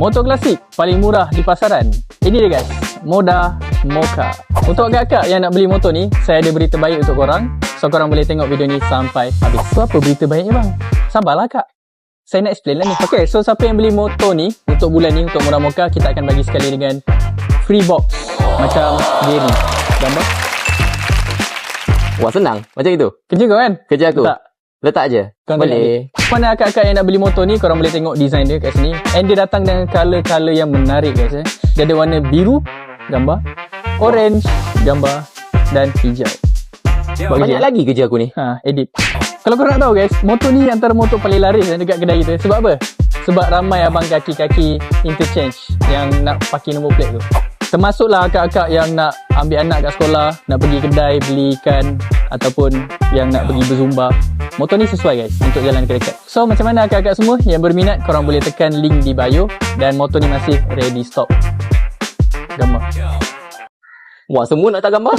Motor klasik paling murah di pasaran. Ini dia guys, Moda Mocha. Untuk agak-agak yang nak beli motor ni, saya ada berita baik untuk korang. So korang boleh tengok video ni sampai habis. So apa berita baiknya bang? Sabarlah kak, saya nak explain lah ni. Okay, so siapa yang beli motor ni untuk bulan ni, untuk Moda Mocha, kita akan bagi sekali dengan free box macam Gary. Gambar. Wah senang, macam itu. Kerja kau kan? Kerja aku. Letak je. Korang Boleh. Mana akak-akak yang nak beli motor ni, korang boleh tengok design dia kat sini. And dia datang dengan colour-colour yang menarik guys. Dia ada warna biru, gambar, orange, gambar, dan hijau. Buat Banyak kerja. lagi kerja aku ni. Edit. Kalau korang nak tahu guys, motor ni antara motor paling laris dekat kedai kita. Sebab apa? Sebab ramai abang kaki-kaki interchange yang nak parking nombor plate tu. Termasuklah akak-akak yang nak ambil anak kat sekolah, nak pergi kedai beli ikan, ataupun yang nak pergi berzumba. Motor ni sesuai guys untuk jalan dekat-dekat. So macam mana akak-akak semua yang berminat, korang boleh tekan link di bio. Dan motor ni masih ready stock. Gambar. Wah semua nak tak gambar.